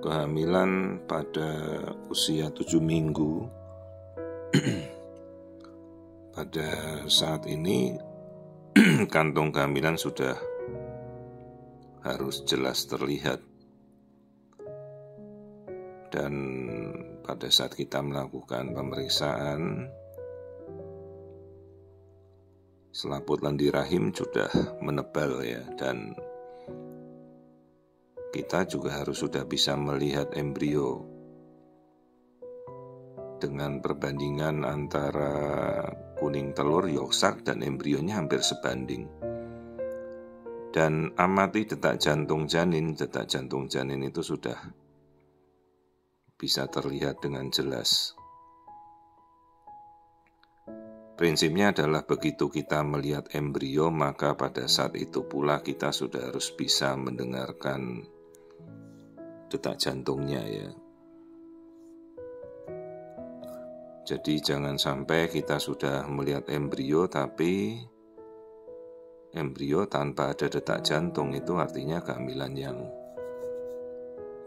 kehamilan pada usia 7 minggu. Pada saat ini kantong kehamilan sudah harus jelas terlihat. Dan pada saat kita melakukan pemeriksaan, selaput lendir rahim sudah menebal ya, dan kita juga harus sudah bisa melihat embrio dengan perbandingan antara kuning telur yolk dan embrionya hampir sebanding. Dan amati detak jantung janin. Detak jantung janin itu sudah bisa terlihat dengan jelas. Prinsipnya adalah begitu kita melihat embrio, maka pada saat itu pula kita sudah harus bisa mendengarkan detak jantungnya ya. Jadi jangan sampai kita sudah melihat embrio tapi embrio tanpa ada detak jantung, itu artinya kehamilan yang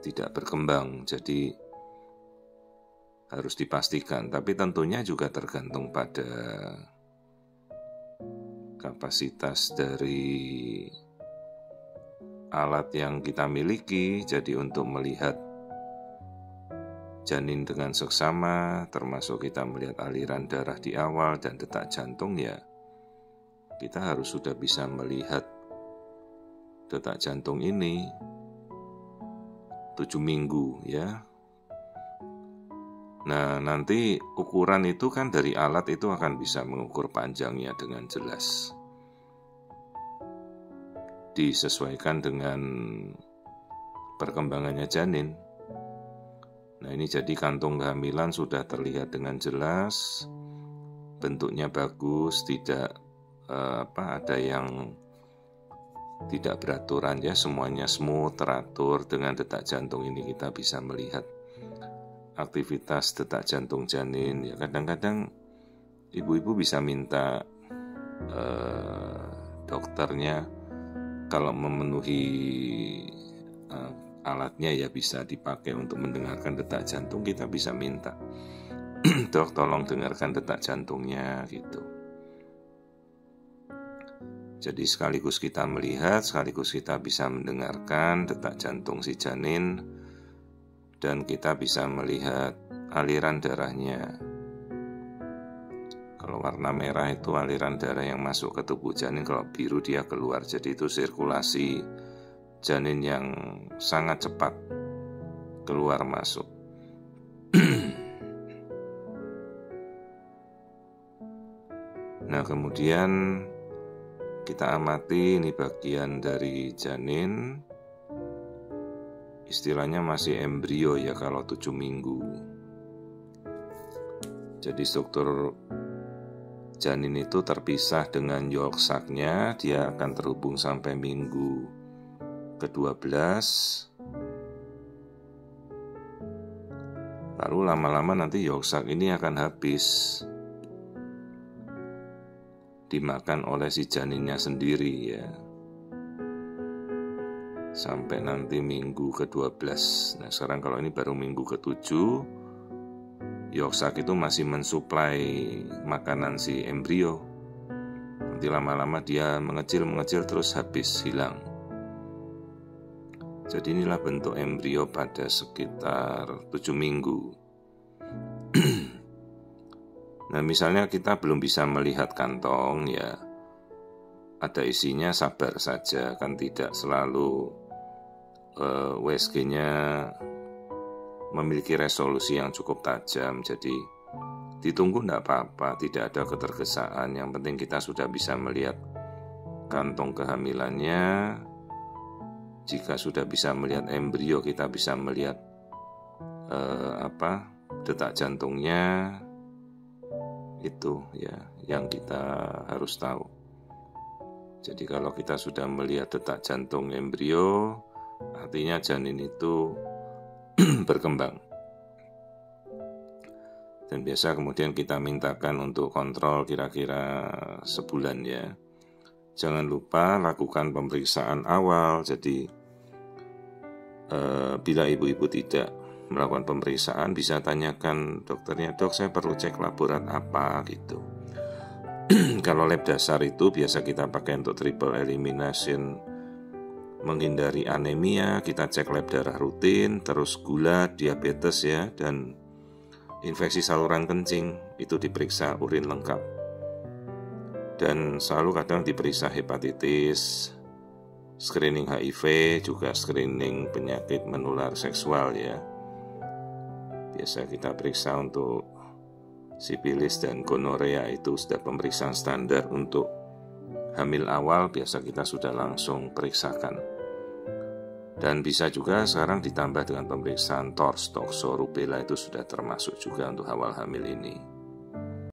tidak berkembang. Jadi harus dipastikan, tapi tentunya juga tergantung pada kapasitas dari alat yang kita miliki. Jadi untuk melihat janin dengan seksama, termasuk kita melihat aliran darah di awal dan detak jantung ya, kita harus sudah bisa melihat detak jantung ini 7 minggu ya. Nah, nanti ukuran itu kan dari alat itu akan bisa mengukur panjangnya dengan jelas. Disesuaikan dengan perkembangannya janin. Nah, ini jadi kantung kehamilan sudah terlihat dengan jelas. Bentuknya bagus, tidak ada yang tidak beraturan ya, semuanya smooth, teratur. Dengan detak jantung ini kita bisa melihat aktivitas detak jantung janin ya. Kadang-kadang ibu-ibu bisa minta dokternya kalau memenuhi alatnya ya bisa dipakai untuk mendengarkan detak jantung. Kita bisa minta dok tolong dengarkan detak jantungnya gitu. Jadi sekaligus kita melihat, sekaligus kita bisa mendengarkan detak jantung si janin. Dan kita bisa melihat aliran darahnya. Kalau warna merah itu aliran darah yang masuk ke tubuh janin, kalau biru dia keluar. Jadi itu sirkulasi janin yang sangat cepat keluar masuk. Nah, kemudian kita amati ini bagian dari janin. Istilahnya masih embrio ya kalau 7 minggu. Jadi struktur janin itu terpisah dengan yolk sac-nya. Dia akan terhubung sampai minggu ke-12. Lalu lama-lama nanti yolk sac ini akan habis, dimakan oleh si janinnya sendiri ya, sampai nanti minggu ke-12. Nah, sekarang kalau ini baru minggu ke-7, yolk sac itu masih mensuplai makanan si embrio. Nanti lama-lama dia mengecil terus habis, hilang. Jadi inilah bentuk embrio pada sekitar 7 minggu. Nah, misalnya kita belum bisa melihat kantong ya, ada isinya, sabar saja, kan tidak selalu USG-nya memiliki resolusi yang cukup tajam. Jadi ditunggu tidak apa-apa, tidak ada ketergesaan. Yang penting kita sudah bisa melihat kantong kehamilannya. Jika sudah bisa melihat embrio, kita bisa melihat detak jantungnya. Itu ya yang kita harus tahu. Jadi kalau kita sudah melihat detak jantung embrio, artinya janin itu berkembang. Dan biasa kemudian kita mintakan untuk kontrol kira-kira sebulan ya. Jangan lupa lakukan pemeriksaan awal. Jadi bila ibu-ibu tidak melakukan pemeriksaan, bisa tanyakan dokternya, dok saya perlu cek laborat apa gitu. Kalau lab dasar itu biasa kita pakai untuk triple elimination, menghindari anemia, kita cek lab darah rutin, terus gula, diabetes ya, dan infeksi saluran kencing itu diperiksa urin lengkap. Dan selalu kadang diperiksa hepatitis, screening HIV, juga screening penyakit menular seksual ya. Biasa kita periksa untuk sifilis dan gonorea, itu sudah pemeriksaan standar. Untuk hamil awal biasa kita sudah langsung periksakan. Dan bisa juga sekarang ditambah dengan pemeriksaan TORS, tokso rubella, itu sudah termasuk juga untuk awal hamil ini.